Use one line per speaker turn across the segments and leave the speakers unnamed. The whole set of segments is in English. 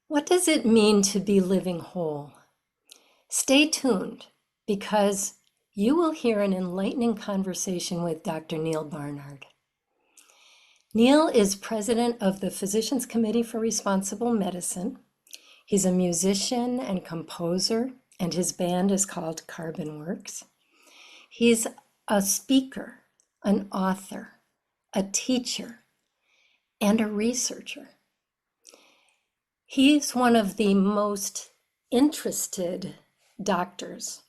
What does it mean to be living whole? Stay tuned because you will hear an enlightening conversation with Dr. Neal Barnard. Neal is president of the Physicians Committee for Responsible Medicine. He's a musician and composer, and his band is called Carbon Works. He's a speaker, an author, a teacher, and a researcher. He's one of the most interested doctors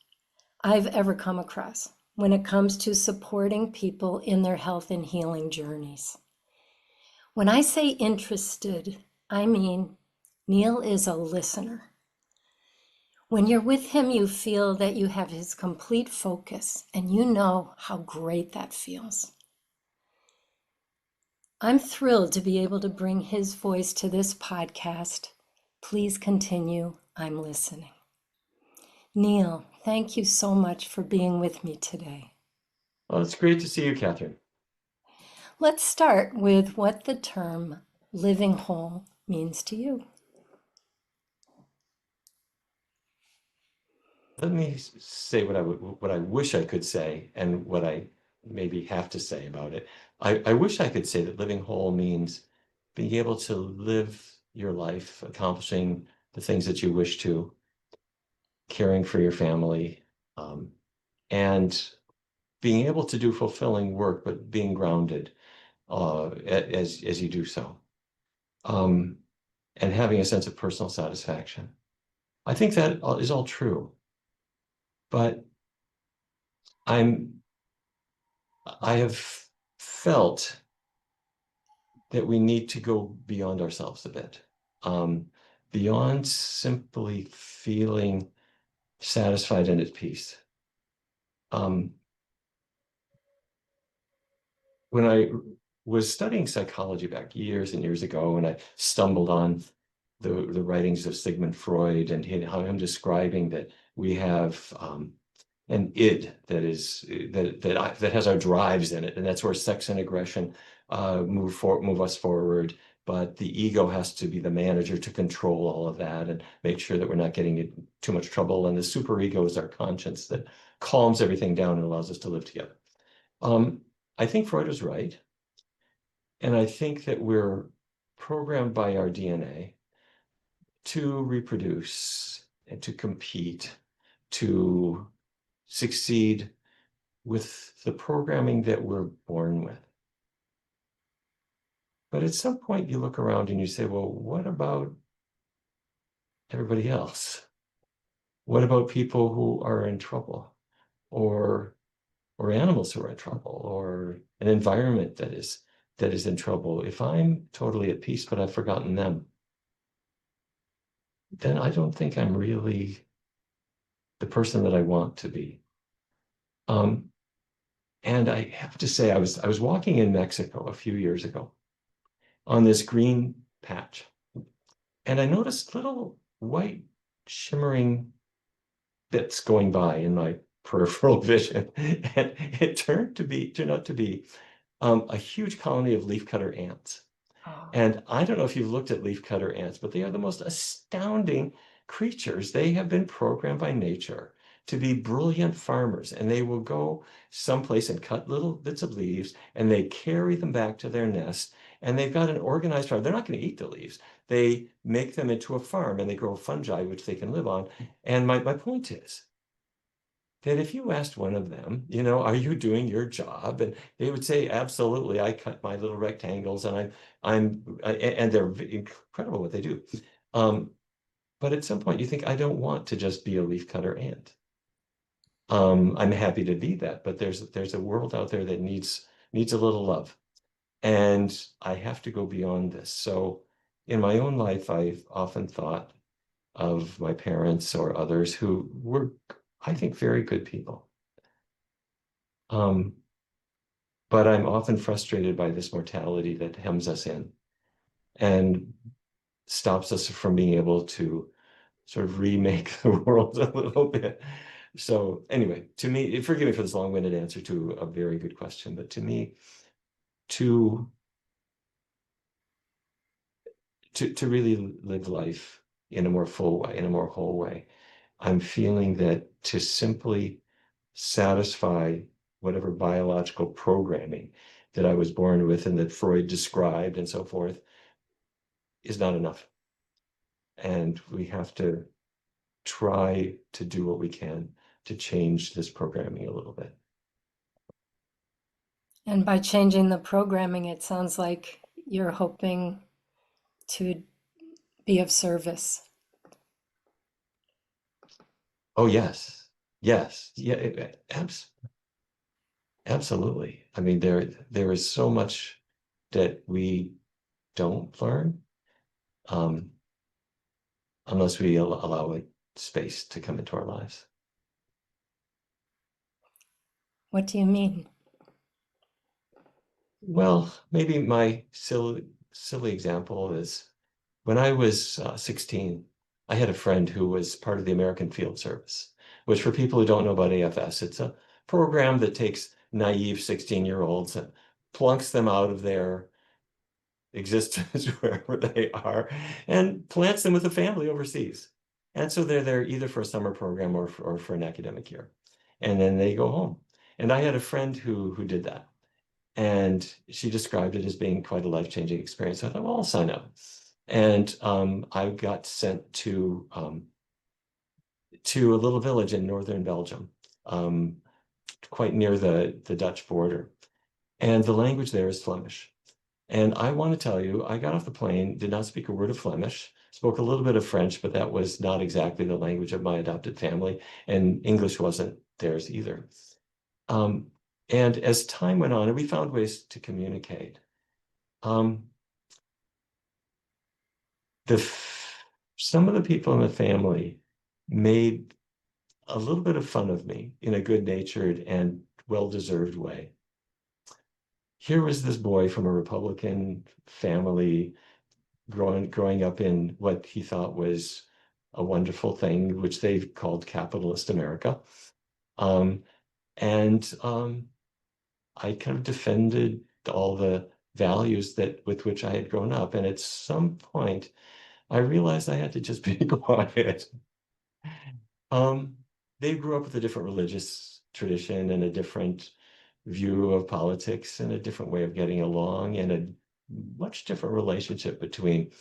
I've ever come across when it comes to supporting people in their health and healing journeys. When I say interested, I mean Neal is a listener. When you're with him, you feel that you have his complete focus, and you know how great that feels. I'm thrilled to be able to bring his voice to this podcast. Please continue. I'm listening. Neal, thank you so much for being with me today.
Well, it's great to see you, Catherine.
Let's start with what the term living whole means to you.
Let me say what I wish I could say and what I maybe have to say about it. I wish I could say that living whole means being able to live your life, accomplishing the things that you wish to, caring for your family, and being able to do fulfilling work, but being grounded as you do so, and having a sense of personal satisfaction. I think that is all true, but I have felt that we need to go beyond ourselves a bit, beyond simply feeling satisfied and at peace. When I was studying psychology back years and years ago, and I stumbled on the writings of Sigmund Freud and how him describing that we have an id that has our drives in it, and that's where sex and aggression move us forward. But the ego has to be the manager to control all of that and make sure that we're not getting in too much trouble. And the superego is our conscience that calms everything down and allows us to live together. I think Freud was right. And I think that we're programmed by our DNA to reproduce and to compete, to succeed with the programming that we're born with. But at some point you look around and you say, well, what about everybody else? What about people who are in trouble, or animals who are in trouble, or an environment that is in trouble? If I'm totally at peace, but I've forgotten them, then I don't think I'm really the person that I want to be. And I have to say, I was walking in Mexico a few years ago on this green patch, and I noticed little white shimmering bits going by in my peripheral vision, and it turned out to be a huge colony of leafcutter ants.
Oh.
And I don't know if you've looked at leafcutter ants, but they are the most astounding creatures. They have been programmed by nature to be brilliant farmers, and they will go someplace and cut little bits of leaves, and they carry them back to their nest, and they've got an organized farm. They're not going to eat the leaves. They make them into a farm, and they grow fungi, which they can live on. And my point is that if you asked one of them, are you doing your job? And they would say, absolutely, I cut my little rectangles, and and they're incredible what they do. But at some point you think, I don't want to just be a leafcutter ant. I'm happy to be that, but there's a world out there that needs a little love. And I have to go beyond this. So in my own life, I've often thought of my parents or others who were, I think, very good people. But I'm often frustrated by this mortality that hems us in and stops us from being able to sort of remake the world a little bit. So anyway, to me, forgive me for this long-winded answer to a very good question, but to me, to to really live life in a more full way, in a more whole way, I'm feeling that to simply satisfy whatever biological programming that I was born with and that Freud described and so forth is not enough. And we have to try to do what we can to change this programming a little bit.
And by changing the programming, it sounds like you're hoping to be of service.
Oh, yes. Yes. Yeah, absolutely. I mean, there is so much that we don't learn um, unless we allow it space to come into our lives.
What do you mean?
Well, maybe my silly example is when I was 16, I had a friend who was part of the American Field Service, which for people who don't know about AFS, it's a program that takes naive 16-year-olds and plunks them out of their existence wherever they are and plants them with a family overseas. And so they're there either for a summer program or for an academic year. And then they go home. And I had a friend who did that. And she described it as being quite a life-changing experience. So I thought, well, I'll sign up. And I got sent to a little village in northern Belgium, um, quite near the Dutch border. And the language there is Flemish. And I want to tell you, I got off the plane, did not speak a word of Flemish, spoke a little bit of French, but that was not exactly the language of my adopted family, and English wasn't theirs either. Um, and as time went on, and we found ways to communicate, um, some of the people in the family made a little bit of fun of me in a good-natured and well-deserved way. Here was this boy from a Republican family growing up in what he thought was a wonderful thing, which they called capitalist America. Um, and I kind of defended all the values that with which I had grown up. And at some point, I realized I had to just be quiet. Um, they grew up with a different religious tradition and a different view of politics and a different way of getting along and a much different relationship between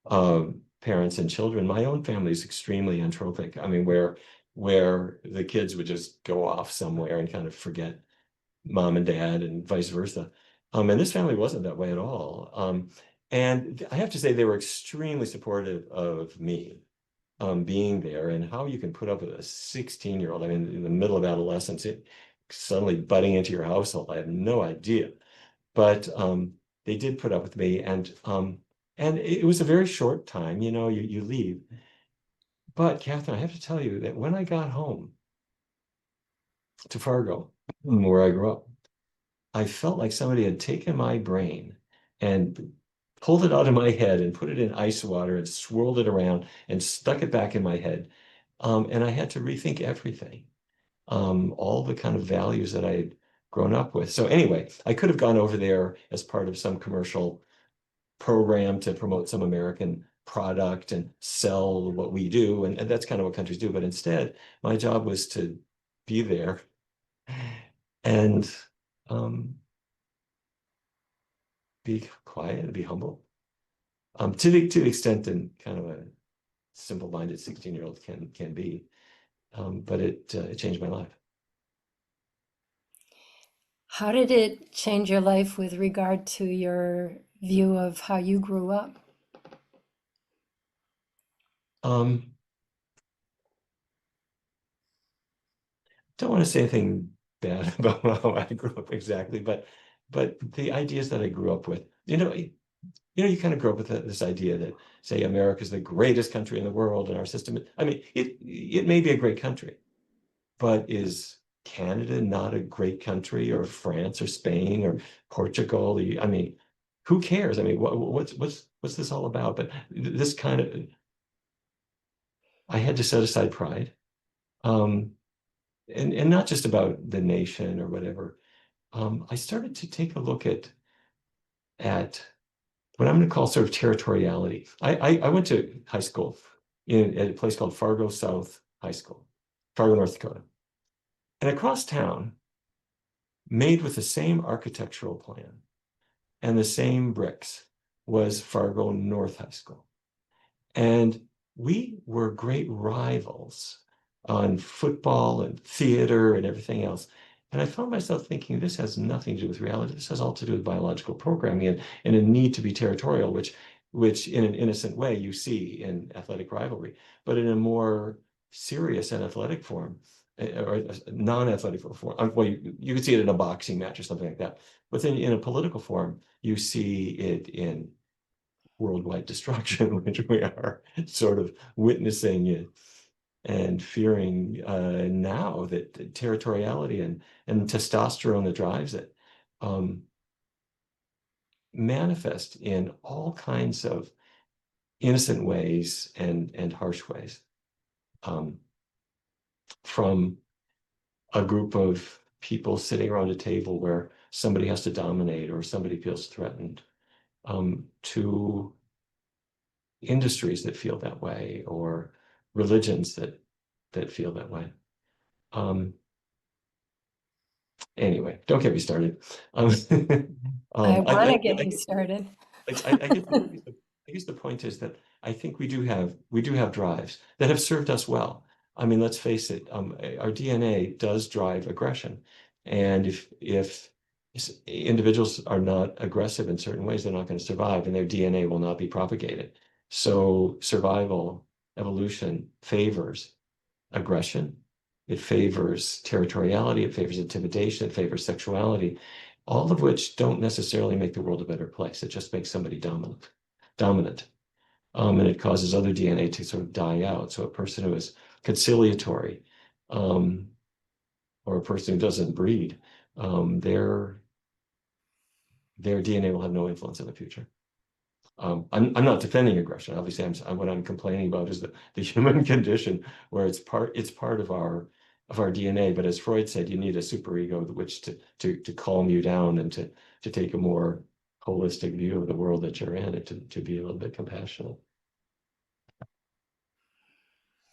parents and children. My own family is extremely entropic. I mean, where the kids would just go off somewhere and kind of forget mom and dad and vice versa. And this family wasn't that way at all. And I have to say they were extremely supportive of me being there and how you can put up with a 16-year-old. I mean, in the middle of adolescence, suddenly butting into your household. I have no idea. But they did put up with me, and it was a very short time, you leave. But Catherine, I have to tell you that when I got home to Fargo, where I grew up, I felt like somebody had taken my brain and pulled it out of my head and put it in ice water and swirled it around and stuck it back in my head. And I had to rethink everything, all the kind of values that I had grown up with. So anyway, I could have gone over there as part of some commercial program to promote some American product and sell what we do. And that's kind of what countries do. But instead, my job was to be there and um, be quiet and be humble. To the extent that kind of a simple-minded 16-year-old can be. But it changed my life.
How did it change your life with regard to your view of how you grew up?
Um, don't want to say anything bad about how I grew up exactly, but the ideas that I grew up with, you kind of grow up with this idea that, say, America is the greatest country in the world, and our system. I mean, it may be a great country, but is Canada not a great country, or France, or Spain, or Portugal? I mean, who cares? I mean, what's this all about? But this kind of, I had to set aside pride. Um, and not just about the nation or whatever. I started to take a look at what I'm going to call sort of territoriality. I went to high school at a place called Fargo South High School, Fargo, North Dakota. And across town, made with the same architectural plan and the same bricks, was Fargo North High School. And we were great rivals on football and theater and everything else. And I found myself thinking, this has nothing to do with reality. This has all to do with biological programming and a need to be territorial, which in an innocent way you see in athletic rivalry, but in a more serious and athletic form, or non-athletic form. Well, you could see it in a boxing match or something like that. But then in a political form, you see it in worldwide destruction, which we are sort of witnessing it and fearing now, that territoriality and testosterone that drives it um, manifest in all kinds of innocent ways and harsh ways, um, from a group of people sitting around a table where somebody has to dominate or somebody feels threatened, to industries that feel that way, or religions that feel that way. Um, anyway, don't get me started. Um,
I want to get
I
you
guess
started.
I guess the point is that I think we do have drives that have served us well. I mean, let's face it, our DNA does drive aggression, and if individuals are not aggressive in certain ways, they're not going to survive, and their DNA will not be propagated. So survival, evolution favors aggression. It favors territoriality. It favors intimidation. It favors sexuality, all of which don't necessarily make the world a better place. It just makes somebody dominant. And it causes other DNA to sort of die out. So a person who is conciliatory, um, or a person who doesn't breed, their DNA will have no influence in the future. I'm not defending aggression. Obviously, what I'm complaining about is the human condition, where it's part of our DNA. But as Freud said, you need a superego with which to calm you down and to take a more holistic view of the world that you're in, and to be a little bit compassionate.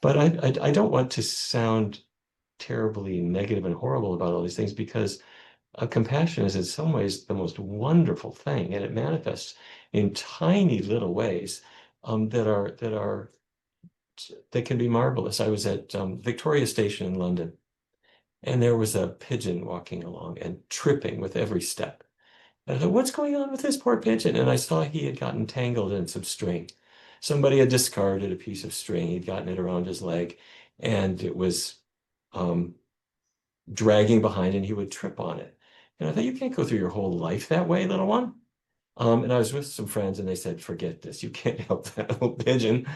But I don't want to sound terribly negative and horrible about all these things, because compassion is in some ways the most wonderful thing, and it manifests in tiny little ways, that can be marvelous. I was at Victoria Station in London, and there was a pigeon walking along and tripping with every step. And I thought, what's going on with this poor pigeon? And I saw he had gotten tangled in some string. Somebody had discarded a piece of string. He'd gotten it around his leg, and it was um, dragging behind, and he would trip on it. And I thought, you can't go through your whole life that way, little one. And I was with some friends, and they said, forget this. You can't help that little pigeon.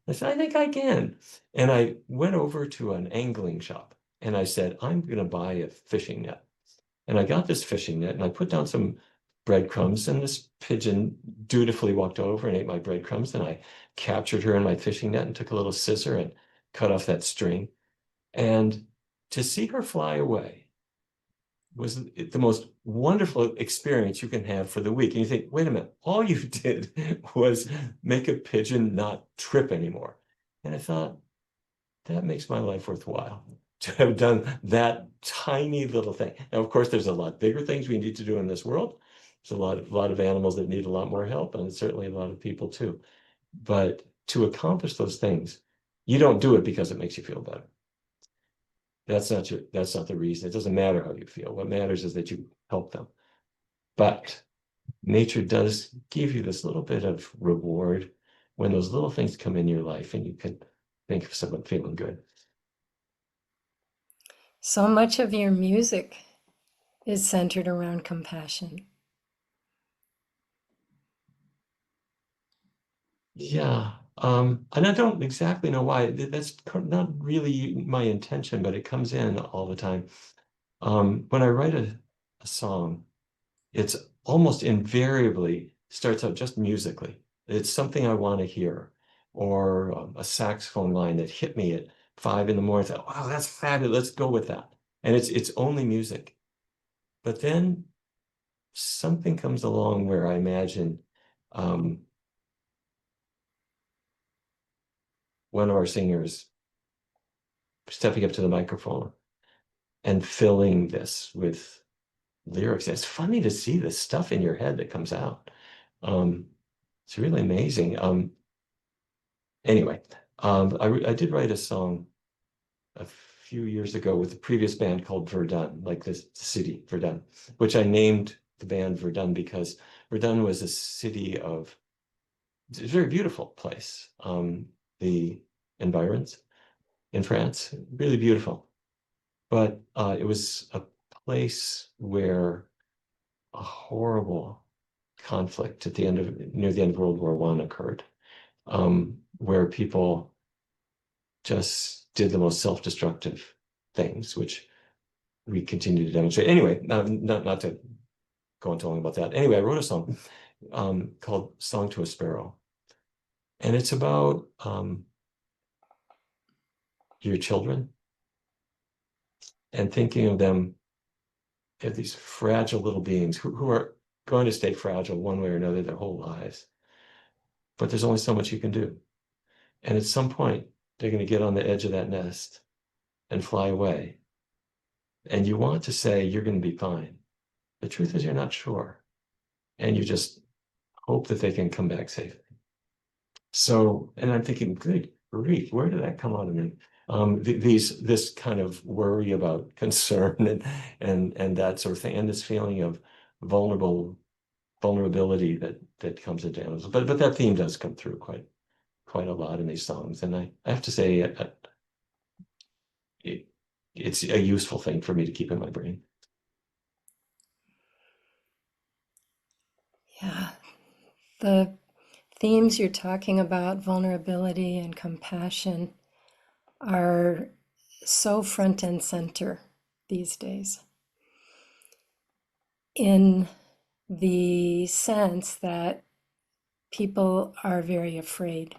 I said, I think I can. And I went over to an angling shop, and I said, I'm going to buy a fishing net. And I got this fishing net, and I put down some breadcrumbs, and this pigeon dutifully walked over and ate my breadcrumbs. And I captured her in my fishing net and took a little scissor and cut off that string. And to see her fly away was the most wonderful experience you can have for the week. And you think, wait a minute, all you did was make a pigeon not trip anymore. And I thought, that makes my life worthwhile, to have done that tiny little thing. Now, of course, there's a lot bigger things we need to do in this world. There's a lot of animals that need a lot more help, and certainly a lot of people too. But to accomplish those things, you don't do it because it makes you feel better. That's not the reason. It doesn't matter how you feel. What matters is that you help them. But nature does give you this little bit of reward when those little things come in your life, and you can think of someone feeling good.
So much of your music is centered around compassion.
Yeah. And I don't exactly know why. That's not really my intention, but it comes in all the time. When I write a song, it's almost invariably starts out just musically. It's something I want to hear, or a saxophone line that hit me at 5 in the morning. I thought, wow, that's fabulous. Let's go with that. and it's only music. But then something comes along where I imagine one of our singers stepping up to the microphone and filling this with lyrics. It's funny to see the stuff in your head that comes out. Um, it's really amazing. Anyway, I did write a song a few years ago with the previous band called Verdun, like this city, Verdun, which I named the band Verdun because Verdun was a city of, it's a very beautiful place. The environs in France, really beautiful. But it was a place where a horrible conflict at the end of near the end of World War I occurred, where people just did the most self-destructive things, which we continue to demonstrate. Anyway, not to go on too long about that. Anyway, I wrote a song called "Song to a Sparrow," and it's about your children and thinking of them as these fragile little beings who are going to stay fragile one way or another their whole lives. But there's only so much you can do. And at some point, they're going to get on the edge of that nest and fly away. And you want to say you're going to be fine. The truth is, you're not sure. And you just hope that they can come back safely. So, and I'm thinking, good grief, where did that come out of me? This kind of worry about concern and that sort of thing, and this feeling of vulnerability that comes into animals. But that theme does come through quite a lot in these songs, and I have to say it's a useful thing for me to keep in my brain.
Yeah, the themes you're talking about, vulnerability and compassion, are so front and center these days, in the sense that people are very afraid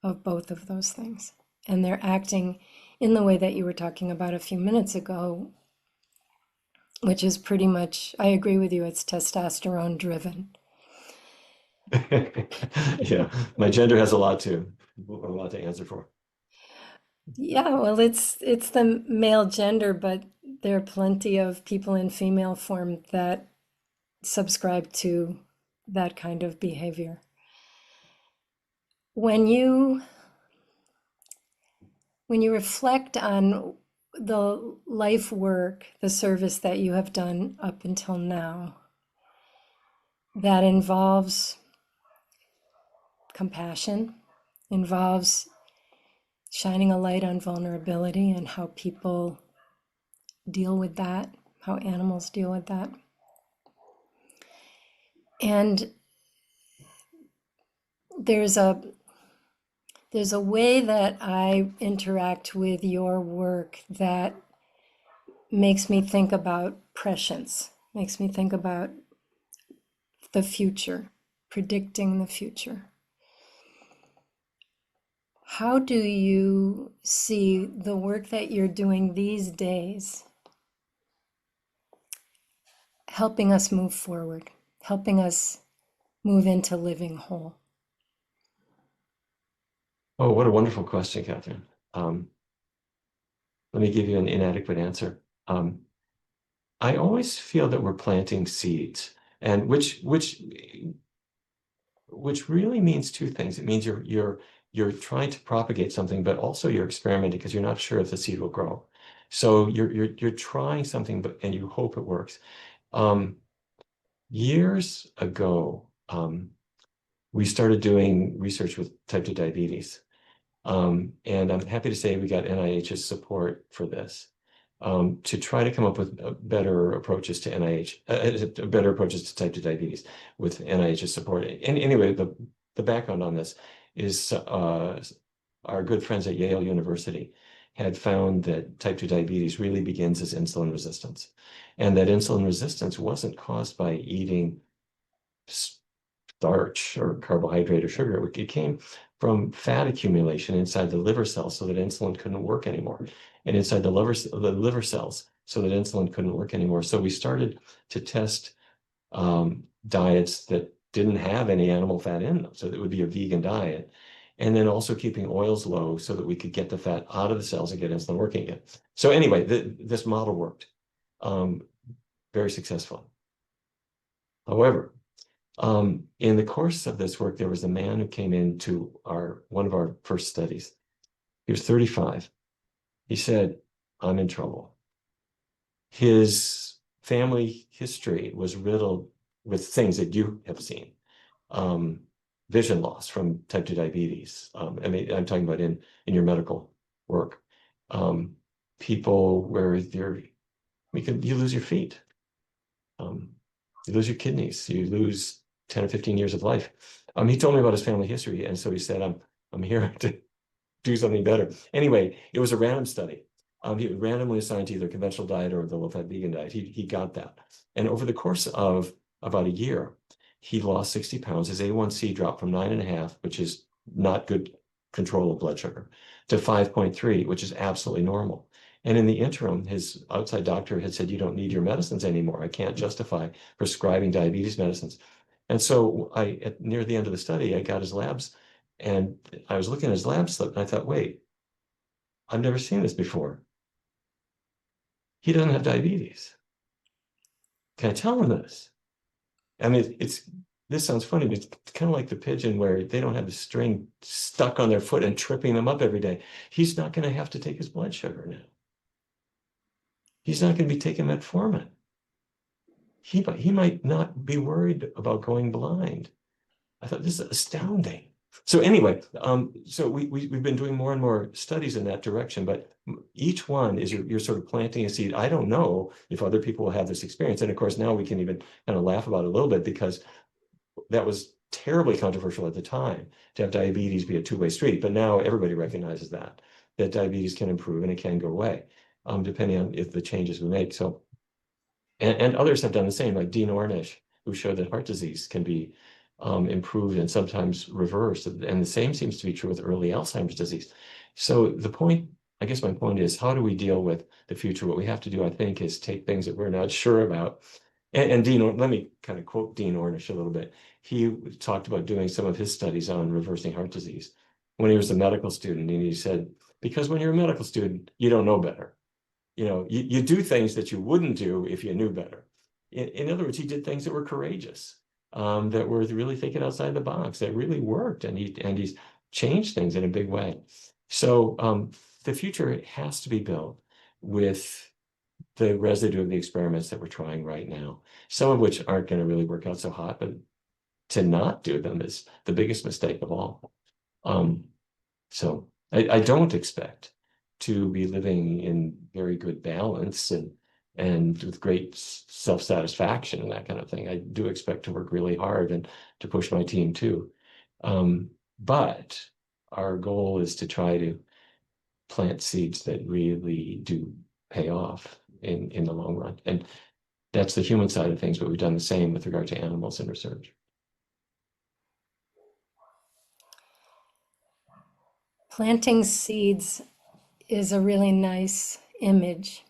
of both of those things. And they're acting in the way that you were talking about a few minutes ago, which is pretty much, I agree with you, it's testosterone driven.
Yeah, my gender has a lot to answer for.
Yeah, well, it's the male gender, but there are plenty of people in female form that subscribe to that kind of behavior. When you when you reflect on the life work, the service that you have done up until now, that involves compassion, involves shining a light on vulnerability and how people deal with that, how animals deal with that. And there's a there's a way that I interact with your work that makes me think about prescience, makes me think about the future, predicting the future. How do you see the work that you're doing these days helping us move forward, helping us move into living whole?
Oh, what a wonderful question, Catherine. Um, Let me give you an inadequate answer. I always feel that we're planting seeds, and which really means two things. It means you're trying to propagate something, but also you're experimenting because you're not sure if the seed will grow. So you're trying something, but and you hope it works. Years ago, we started doing research with type 2 diabetes. And I'm happy to say we got NIH's support for this to try to come up with better approaches to better approaches to type 2 diabetes with NIH's support. And anyway, the background on this is our good friends at Yale University had found that type 2 diabetes really begins as insulin resistance, and that insulin resistance wasn't caused by eating starch or carbohydrate or sugar. It came from fat accumulation inside the liver cells so that insulin couldn't work anymore. and inside the liver cells, so that insulin couldn't work anymore. So we started to test diets that didn't have any animal fat in them, so that it would be a vegan diet. And then also keeping oils low so that we could get the fat out of the cells and get insulin working again. So anyway, this model worked. Very successful. However, in the course of this work, there was a man who came into one of our first studies. He was 35. He said, "I'm in trouble." His family history was riddled with things that you have seen. Vision loss from type 2 diabetes. I mean, I'm talking about in your medical work. People where you lose your feet. You lose your kidneys. You lose 10 or 15 years of life. He told me about his family history, and so he said, I'm here to do something better. Anyway, it was a random study. He was randomly assigned to either conventional diet or the low-fat vegan diet. He got that. And over the course of about a year, he lost 60 pounds. His A1C dropped from 9.5, which is not good control of blood sugar, to 5.3, which is absolutely normal. And in the interim, his outside doctor had said, "You don't need your medicines anymore. I can't justify prescribing diabetes medicines." And so near the end of the study, I got his labs, and I was looking at his lab slip, and I thought, wait, I've never seen this before. He doesn't have diabetes. Can I tell him this? I mean, this sounds funny, but it's kind of like the pigeon where they don't have the string stuck on their foot and tripping them up every day. He's not going to have to take his blood sugar now. He's not going to be taking metformin. He might not be worried about going blind. I thought, this is astounding. So anyway, so we've been doing more and more studies in that direction, but each one is you're sort of planting a seed. I don't know if other people will have this experience. And of course, now we can even kind of laugh about it a little bit, because that was terribly controversial at the time, to have diabetes be a two-way street. But now everybody recognizes that diabetes can improve and it can go away, depending on if the changes we make. So, and others have done the same, like Dean Ornish, who showed that heart disease can be improved and sometimes reversed. And the same seems to be true with early Alzheimer's disease. So the point, I guess my point is, how do we deal with the future? What we have to do, I think, is take things that we're not sure about. And let me kind of quote Dean Ornish a little bit. He talked about doing some of his studies on reversing heart disease when he was a medical student. And he said, because when you're a medical student, you don't know better. You do things that you wouldn't do if you knew better. In other words, he did things that were courageous, that were really thinking outside the box, that really worked, and he's changed things in a big way. So the future has to be built with the residue of the experiments that we're trying right now, some of which aren't going to really work out so hot, but to not do them is the biggest mistake of all. So I don't expect to be living in very good balance and with great self-satisfaction and that kind of thing. I do expect to work really hard and to push my team too. But our goal is to try to plant seeds that really do pay off in the long run. And that's the human side of things, but we've done the same with regard to animals in research.
Planting seeds is a really nice image.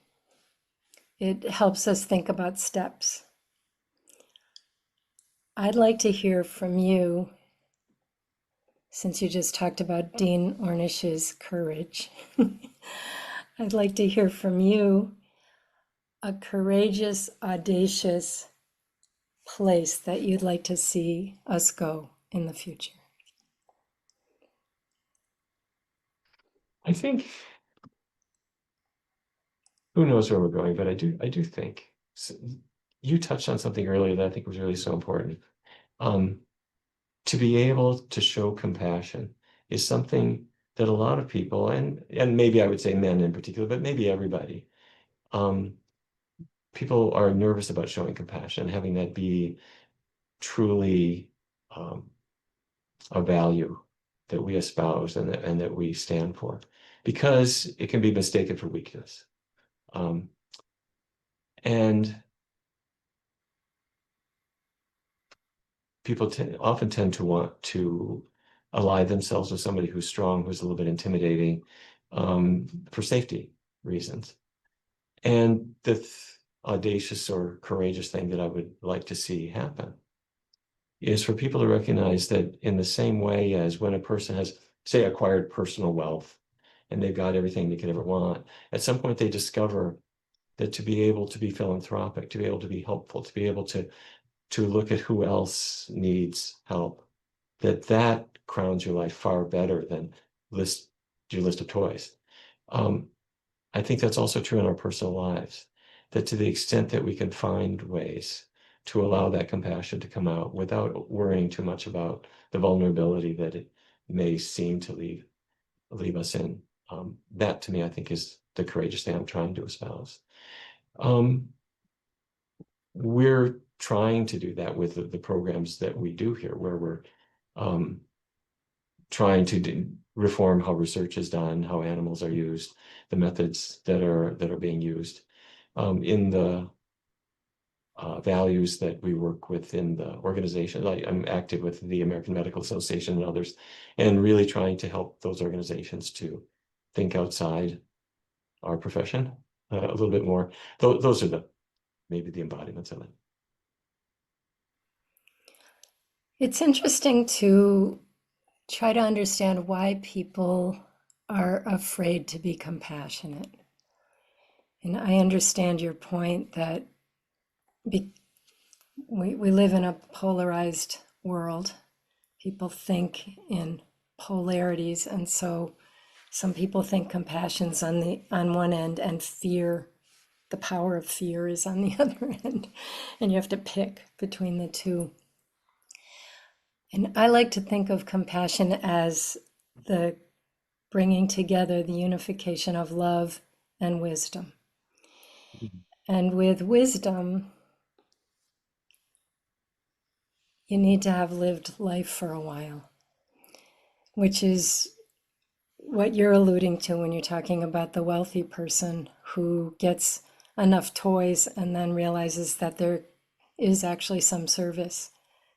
It helps us think about steps. I'd like to hear from you, since you just talked about Dean Ornish's courage. I'd like to hear from you a courageous, audacious place that you'd like to see us go in the future.
I think, who knows where we're going, but I do think, you touched on something earlier that I think was really so important. To be able to show compassion is something that a lot of people, and maybe I would say men in particular, but maybe everybody, people are nervous about showing compassion, having that be truly a value that we espouse and that we stand for, because it can be mistaken for weakness. And people often tend to want to ally themselves with somebody who's strong, who's a little bit intimidating, for safety reasons. And the audacious or courageous thing that I would like to see happen is for people to recognize that in the same way as when a person has, say, acquired personal wealth and they've got everything they could ever want, at some point they discover that to be able to be philanthropic, to be able to be helpful, to be able to look at who else needs help, that crowns your life far better than your list of toys. I think that's also true in our personal lives, that to the extent that we can find ways to allow that compassion to come out without worrying too much about the vulnerability that it may seem to leave us in. That to me, I think, is the courageous thing I'm trying to espouse. We're trying to do that with the programs that we do here, where we're trying to reform how research is done, how animals are used, the methods that are being used, in the values that we work with in the organization. I'm active with the American Medical Association and others, and really trying to help those organizations to think outside our profession a little bit more. Those are maybe the embodiments of it.
It's interesting to try to understand why people are afraid to be compassionate. And I understand your point that we live in a polarized world. People think in polarities, and so some people think compassion's on one end and fear, the power of fear, is on the other end, and you have to pick between the two. And I like to think of compassion as the bringing together, the unification of love and wisdom. And with wisdom, you need to have lived life for a while, which is what you're alluding to when you're talking about the wealthy person who gets enough toys and then realizes that there is actually some service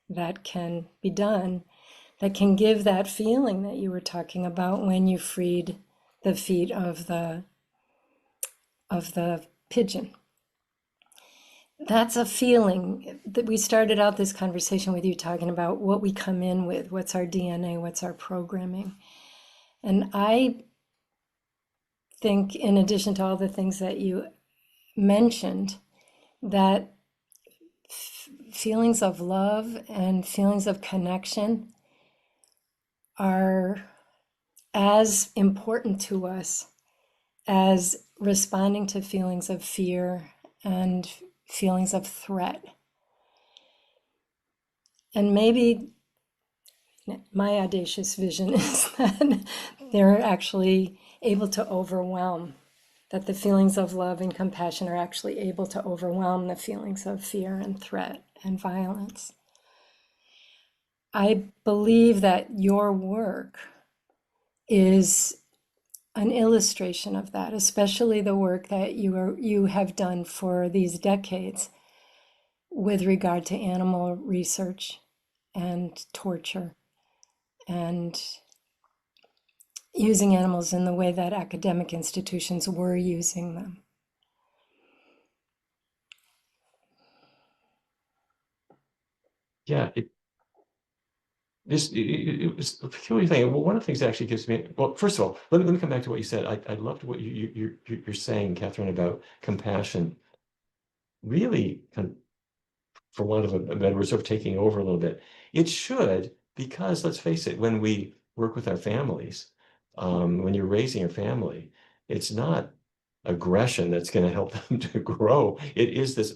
that can be done that can give that feeling that you were talking about when you freed the feet of the pigeon. That's a feeling that we started out this conversation with you talking about what we come in with, what's our DNA, what's our programming. And I think, in addition to all the things that you mentioned, that feelings of love and feelings of connection are as important to us as responding to feelings of fear and feelings of threat. And maybe my audacious vision is that they're actually able to overwhelm, that the feelings of love and compassion are actually able to overwhelm the feelings of fear and threat and violence. I believe that your work is an illustration of that, especially the work that you have done for these decades with regard to animal research and torture and using animals in the way that academic institutions were using them.
Yeah, it was a peculiar thing. Well, one of the things that actually gives me, well, first of all, let me come back to what you said. I loved what you're saying, Catherine, about compassion. Really, for want of a better word, sort of taking over a little bit. It should, because let's face it, when we work with our families, when you're raising a family, it's not aggression that's going to help them to grow. It is this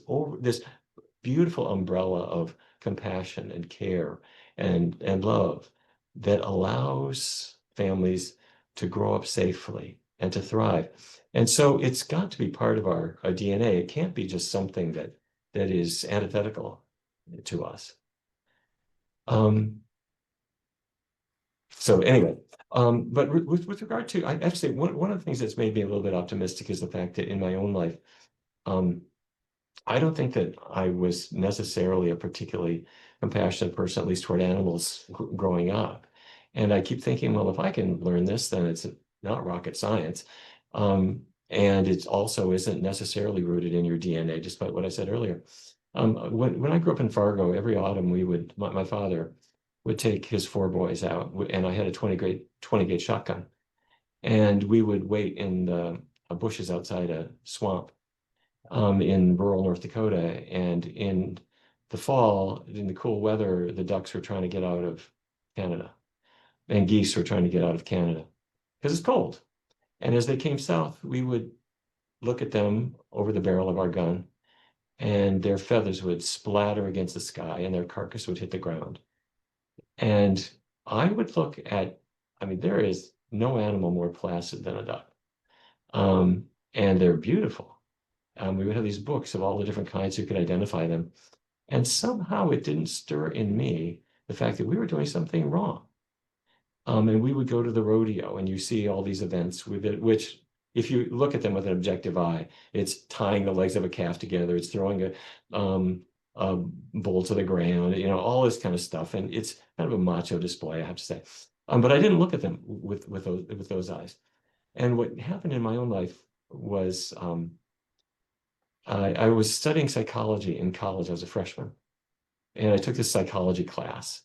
beautiful umbrella of compassion and care and love that allows families to grow up safely and to thrive. And so it's got to be part of our DNA. It can't be just something that is antithetical to us. So anyway, but with regard to, I have to say, one of the things that's made me a little bit optimistic is the fact that in my own life, I don't think that I was necessarily a particularly compassionate person, at least toward animals growing up. And I keep thinking, well, if I can learn this, then it's not rocket science. And it also isn't necessarily rooted in your DNA, despite what I said earlier. When I grew up in Fargo, every autumn my father would take his four boys out, and I had a 20 gauge shotgun, and we would wait in the bushes outside a swamp in rural North Dakota. And in the fall, in the cool weather, the ducks were trying to get out of Canada, and geese were trying to get out of Canada because it's cold. And as they came south, we would look at them over the barrel of our gun, and their feathers would splatter against the sky and their carcass would hit the ground. And I would look at, I mean, there is no animal more placid than a duck. And they're beautiful. We would have these books of all the different kinds who could identify them. And somehow it didn't stir in me the fact that we were doing something wrong. And we would go to the rodeo, and you see all these events with it, which, if you look at them with an objective eye, it's tying the legs of a calf together, it's throwing a bull to the ground, all this kind of stuff. And it's kind of a macho display, I have to say. But I didn't look at them with those eyes. And what happened in my own life was I was studying psychology in college as a freshman, and I took this psychology class.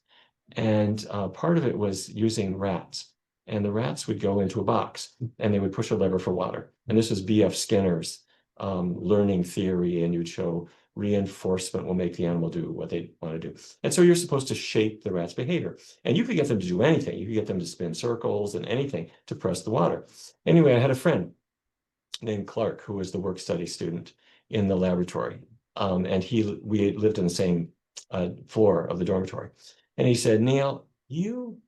And part of it was using rats. And the rats would go into a box and they would push a lever for water. And this was B.F. Skinner's learning theory, and you'd show reinforcement will make the animal do what they want to do. And so you're supposed to shape the rat's behavior. And you could get them to do anything. You could get them to spin circles and anything to press the water. Anyway, I had a friend named Clark who was the work study student in the laboratory. And we lived in the same floor of the dormitory. And he said, Neal, you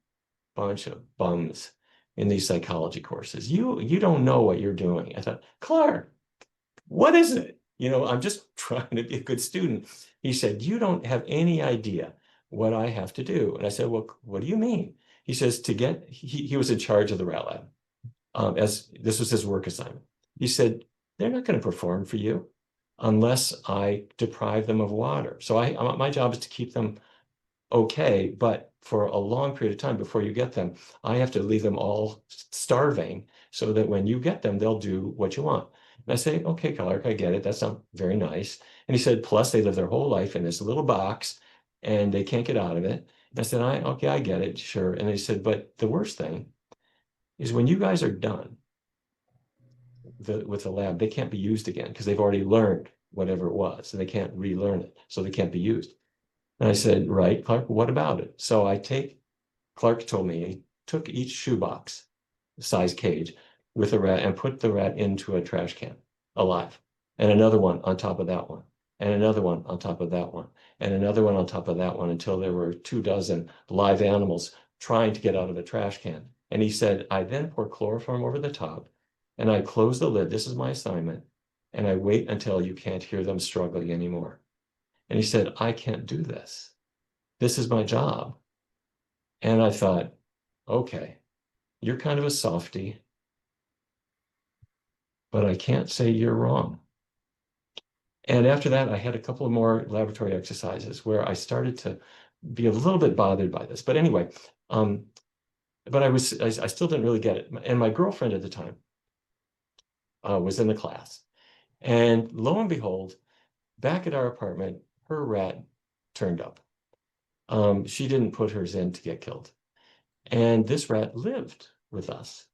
bunch of bums in these psychology courses. You don't know what you're doing. I thought, Clark, what is it? I'm just trying to be a good student. He said, you don't have any idea what I have to do. And I said, well, what do you mean? He says, he was in charge of the rat lab, as this was his work assignment. He said, they're not going to perform for you unless I deprive them of water. So my job is to keep them okay, but for a long period of time before you get them, I have to leave them all starving so that when you get them, they'll do what you want. And I say, okay, Clark, I get it. That sounds very nice. And he said, plus they live their whole life in this little box and they can't get out of it. And I said, okay, I get it, sure. And he said, but the worst thing is when you guys are done with the lab, they can't be used again because they've already learned whatever it was, and they can't relearn it, so they can't be used. And I said, right, Clark, what about it? So Clark told me he took each shoebox, size cage, with a rat and put the rat into a trash can, alive, and another one on top of that one, and another one on top of that one, and another one on top of that one, until there were 24 live animals trying to get out of the trash can. And he said, I then pour chloroform over the top, and I close the lid. This is my assignment. And I wait until you can't hear them struggling anymore. And he said, I can't do this. This is my job. And I thought, okay, you're kind of a softie, but I can't say you're wrong. And after that, I had a couple of more laboratory exercises where I started to be a little bit bothered by this. But anyway, but I still didn't really get it. And my girlfriend at the time was in the class. And lo and behold, back at our apartment, her rat turned up. She didn't put hers in to get killed. And this rat lived with us.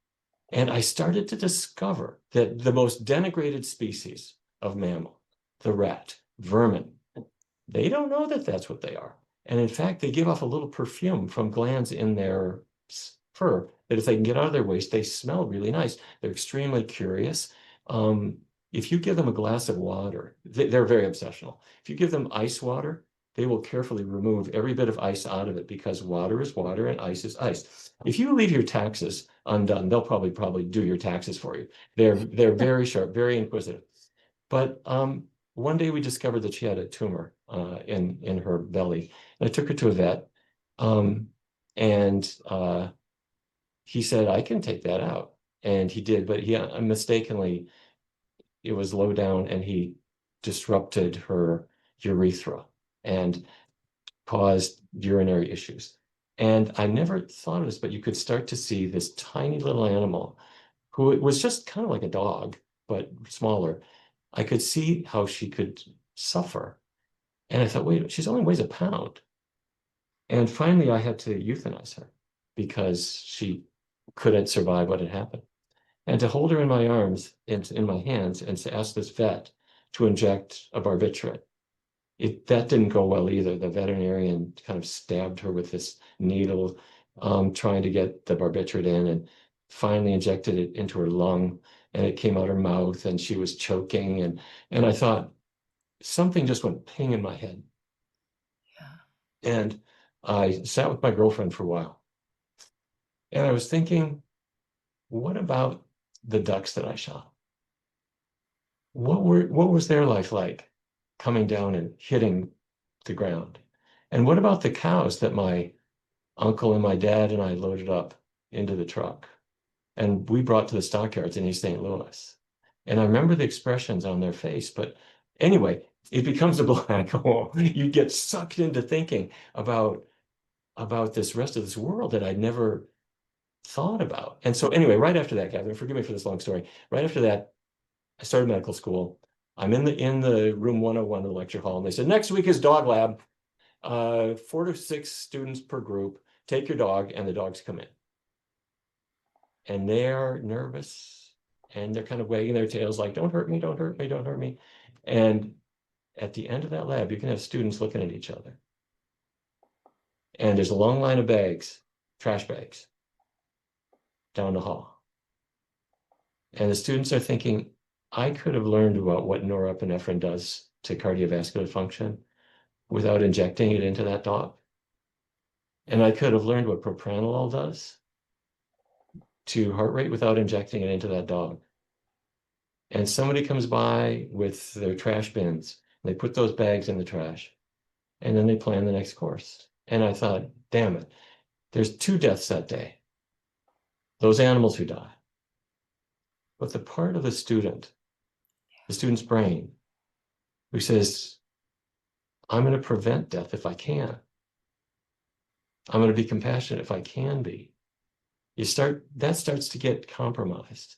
And I started to discover that the most denigrated species of mammal, the rat, vermin, they don't know that that's what they are. And in fact, they give off a little perfume from glands in their fur that if they can get out of their waste, they smell really nice. They're extremely curious. If you give them a glass of water, they're very obsessional. If you give them ice water, they will carefully remove every bit of ice out of it, because water is water and ice is ice. If you leave your taxes undone, they'll probably do your taxes for you. They're very sharp, very inquisitive. But one day we discovered that she had a tumor in her belly, and I took her to a vet, and he said, I can take that out. And he did, but he mistakenly, it was low down, and he disrupted her urethra and caused urinary issues. And I never thought of this, but you could start to see this tiny little animal who was just kind of like a dog, but smaller, I could see how she could suffer. And I thought, wait, she's only weighs a pound. And finally, I had to euthanize her because she couldn't survive what had happened. And to hold her in my arms, in my hands, and to ask this vet to inject a barbiturate, that didn't go well either. The veterinarian kind of stabbed her with this needle, trying to get the barbiturate in, and finally injected it into her lung, and it came out her mouth, and she was choking. And I thought something just went ping in my head. And I sat with my girlfriend for a while, and I was thinking, what about the ducks that I shot? What was their life like coming down and hitting the ground? And what about the cows that my uncle and my dad and I loaded up into the truck and we brought to the stockyards in East St. Louis? And I remember the expressions on their face, but anyway, it becomes a black hole. You get sucked into thinking about this rest of this world that I'd never thought about. And so anyway, right after that, Catherine, forgive me for this long story. Right after that, I started medical school. I'm in the room 101 of the lecture hall, and they said, next week is dog lab. 4 to 6 students per group. Take your dog, and the dogs come in. And they're nervous, and they're kind of wagging their tails like, don't hurt me, don't hurt me, don't hurt me. And at the end of that lab, you can have students looking at each other. And there's a long line of bags, trash bags, down the hall. And the students are thinking, I could have learned about what norepinephrine does to cardiovascular function without injecting it into that dog. And I could have learned what propranolol does to heart rate without injecting it into that dog. And somebody comes by with their trash bins, and they put those bags in the trash, and then they plan the next course. And I thought, damn it, there's 2 deaths that day, those animals who die. But the part of the student's brain, who says, I'm going to prevent death if I can. I'm going to be compassionate if I can be. That starts to get compromised.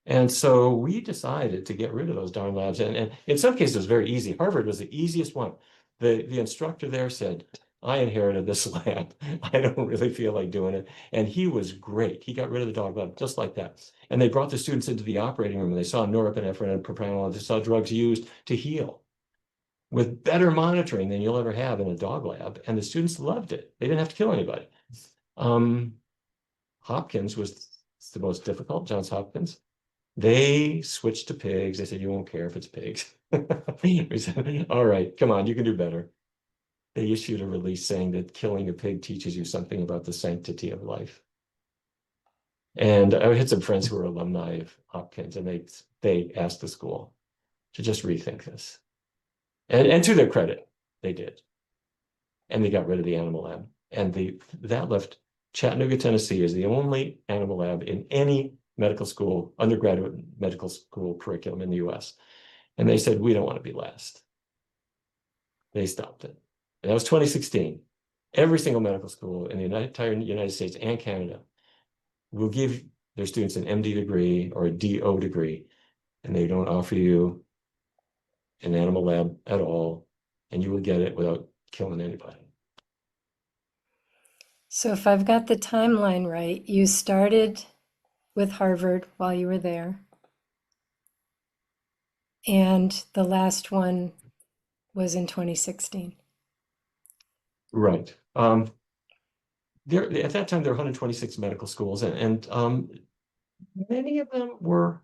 And so we decided to get rid of those darn labs. And in some cases, it was very easy. Harvard was the easiest one. The instructor there said, I inherited this lab. I don't really feel like doing it. And he was great. He got rid of the dog lab just like that. And they brought the students into the operating room, and they saw norepinephrine and propranolol. They saw drugs used to heal with better monitoring than you'll ever have in a dog lab. And the students loved it. They didn't have to kill anybody. Hopkins was the most difficult, Johns Hopkins. They switched to pigs. They said, you won't care if it's pigs. We said, all right, come on, you can do better. They issued a release saying that killing a pig teaches you something about the sanctity of life. And I had some friends who were alumni of Hopkins, and they asked the school to just rethink this. And to their credit, they did. And they got rid of the animal lab. And that left Chattanooga, Tennessee as the only animal lab in any medical school, undergraduate medical school curriculum in the US. And they said, we don't want to be last. They stopped it. And that was 2016. Every single medical school in the entire United States and Canada will give their students an MD degree or a DO degree, and they don't offer you an animal lab at all, and you will get it without killing anybody.
So if I've got the timeline right, you started with Harvard while you were there, and the last one was in 2016.
Right. At that time, there were 126 medical schools, and many of them were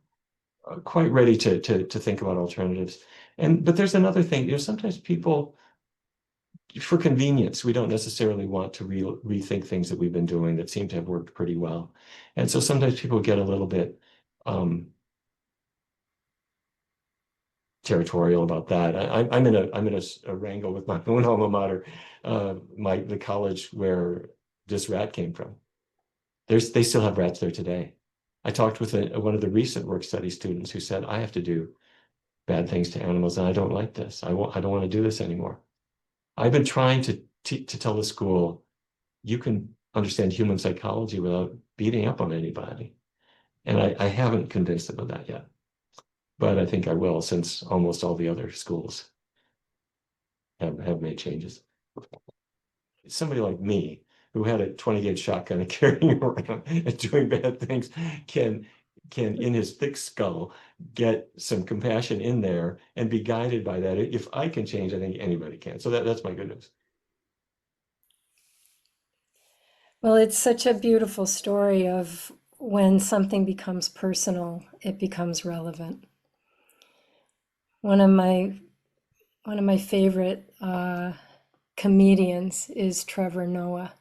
quite ready to think about alternatives. But there's another thing. Sometimes people, for convenience, we don't necessarily want to rethink things that we've been doing that seem to have worked pretty well. And so sometimes people get a little bit territorial about that. I'm in a wrangle with my own alma mater, the college where this rat came from. They still have rats there today. I talked with one of the recent work study students who said, I have to do bad things to animals, and I don't like this. I don't want to do this anymore. I've been trying to tell the school, you can understand human psychology without beating up on anybody. And I haven't convinced them of that yet. but I think I will, since almost all the other schools have made changes. Somebody like me who had a 20 gauge shotgun and carrying around and doing bad things can in his thick skull get some compassion in there and be guided by that. If I can change, I think anybody can. So that's my good news.
Well, it's such a beautiful story of when something becomes personal, it becomes relevant. One of my favorite comedians is Trevor Noah.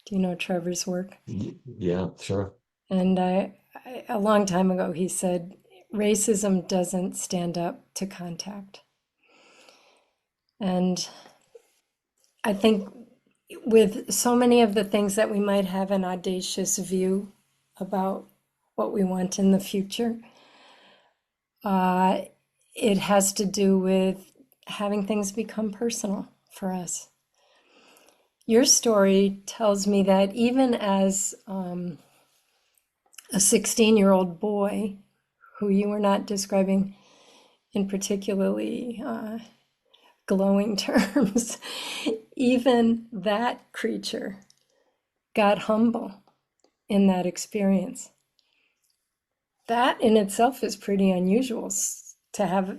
Do you know Trevor's work?
Yeah, sure.
And a long time ago, he said, racism doesn't stand up to contact. And I think with so many of the things that we might have an audacious view about what we want in the future, uh, it has to do with having things become personal for us. Your story tells me that even as a 16-year-old boy, who you were not describing in particularly glowing terms, even that creature got humble in that experience. That in itself is pretty unusual to have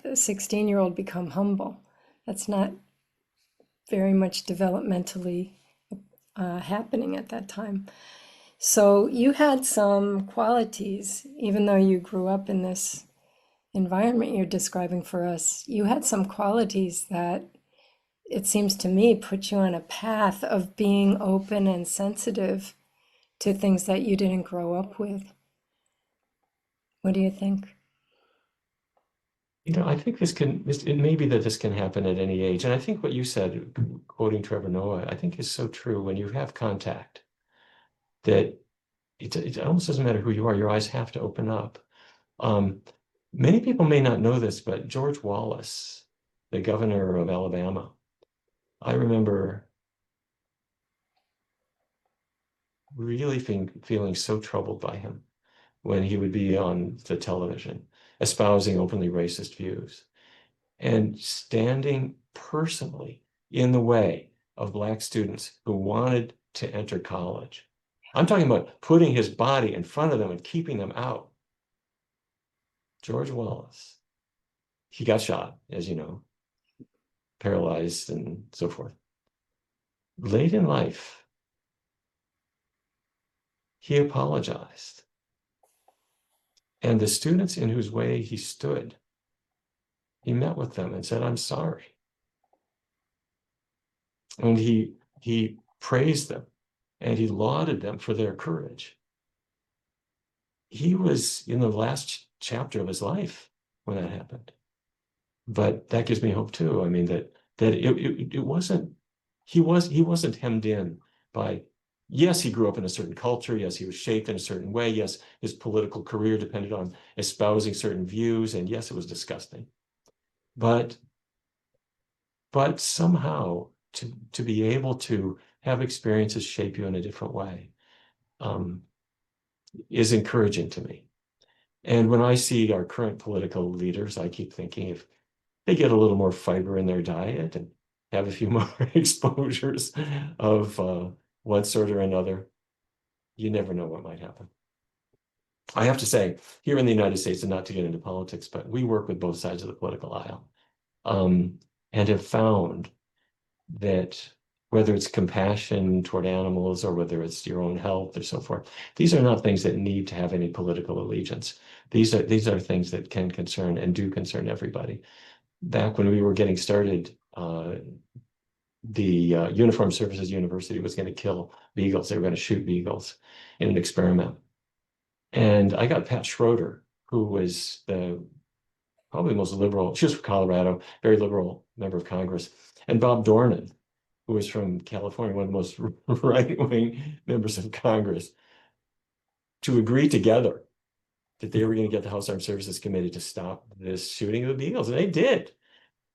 a 16-year-old become humble. That's not very much developmentally happening at that time. So you had some qualities, even though you grew up in this environment you're describing for us, you had some qualities that it seems to me put you on a path of being open and sensitive to things that you didn't grow up with. What do you think?
I think it may be that this can happen at any age. And I think what you said, quoting Trevor Noah, I think is so true. When you have contact, that it almost doesn't matter who you are, your eyes have to open up. Um, Many people may not know this, but George Wallace, the governor of Alabama, I remember really feeling so troubled by him when he would be on the television espousing openly racist views and standing personally in the way of Black students who wanted to enter college. I'm talking about putting his body in front of them and keeping them out. George Wallace, he got shot, as you know, paralyzed and so forth. Late in life, he apologized. And the students in whose way he stood, he met with them and said, "I'm sorry." And he praised them and he lauded them for their courage. He was in the last chapter of his life when that happened. But that gives me hope too. I mean, that it wasn't, he wasn't hemmed in by, yes, he grew up in a certain culture. Yes, he was shaped in a certain way. Yes, his political career depended on espousing certain views. And yes, it was disgusting. But somehow to be able to have experiences shape you in a different way um, is encouraging to me. And when I see our current political leaders, I keep thinking if they get a little more fiber in their diet and have a few more exposures of one sort or another, you never know what might happen. I have to say, here in the United States, and not to get into politics, but we work with both sides of the political aisle um, and have found that whether it's compassion toward animals or whether it's your own health or so forth, these are not things that need to have any political allegiance. These are things that can concern and do concern everybody. Back when we were getting started, the Uniformed Services University was going to kill beagles. They were going to shoot beagles in an experiment. And I got Pat Schroeder, who was the probably most liberal, she was from Colorado, very liberal member of Congress, and Bob Dornan, who was from California, one of the most right-wing members of Congress, to agree together that they were going to get the House Armed Services Committee to stop this shooting of the beagles. And they did.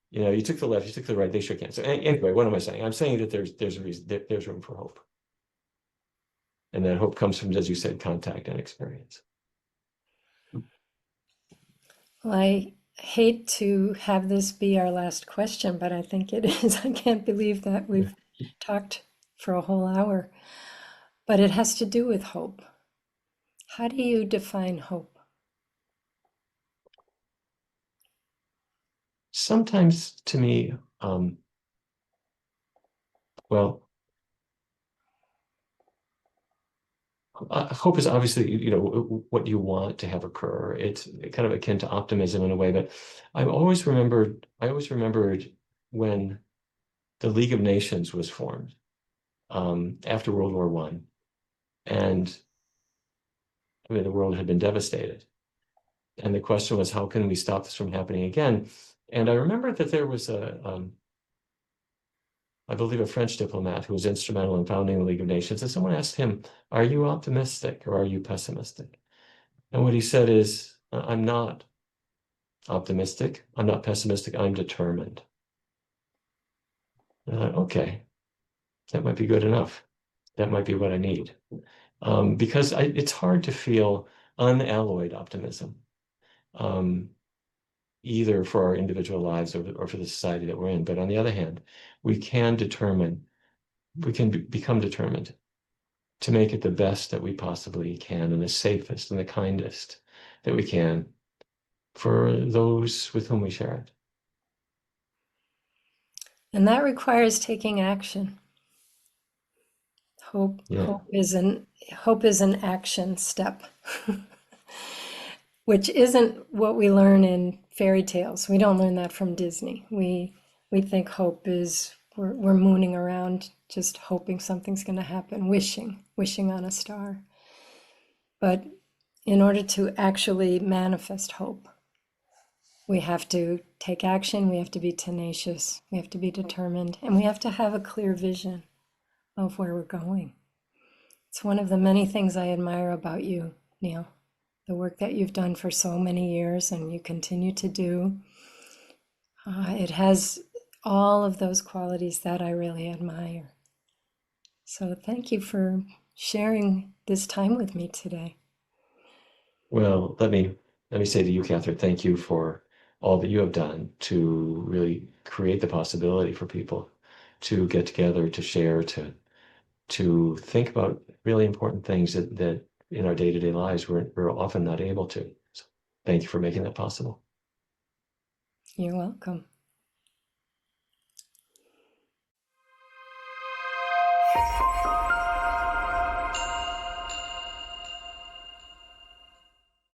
You took the left, you took the right, they shook hands. So anyway, what am I saying? I'm saying that there's a reason, there's room for hope. And that hope comes from, as you said, contact and experience.
Well, I hate to have this be our last question, but I think it is. I can't believe that we've talked for a whole hour. But it has to do with hope. How do you define hope?
Sometimes to me, well, hope is obviously, what you want to have occur. It's kind of akin to optimism in a way, but I always remembered when the League of Nations was formed, after World War One, and I mean the world had been devastated, and the question was, how can we stop this from happening again? And I remember that there was I believe, a French diplomat who was instrumental in founding the League of Nations, and someone asked him, "Are you optimistic or are you pessimistic?" And what he said is, "I'm not optimistic. I'm not pessimistic. I'm determined." And I thought, okay, that might be good enough. That might be what I need. Because it's hard to feel unalloyed optimism, um, either for our individual lives or for the society that we're in. But on the other hand, we can become determined to make it the best that we possibly can and the safest and the kindest that we can for those with whom we share it.
And that requires taking action. Hope,
Yeah.
hope is an action step, which isn't what we learn in fairy tales. We don't learn that from Disney. We think hope is we're mooning around just hoping something's going to happen, wishing on a star. But in order to actually manifest hope, we have to take action, we have to be tenacious, we have to be determined, and we have to have a clear vision of where we're going. It's one of the many things I admire about you, Neal. The work that you've done for so many years and you continue to do. It has all of those qualities that I really admire. So thank you for sharing this time with me today.
Well, let me say to you, Catherine, thank you for all that you have done to really create the possibility for people to get together, to share, to think about really important things that in our day-to-day lives we're often not able to. So thank you for making that possible.
You're welcome.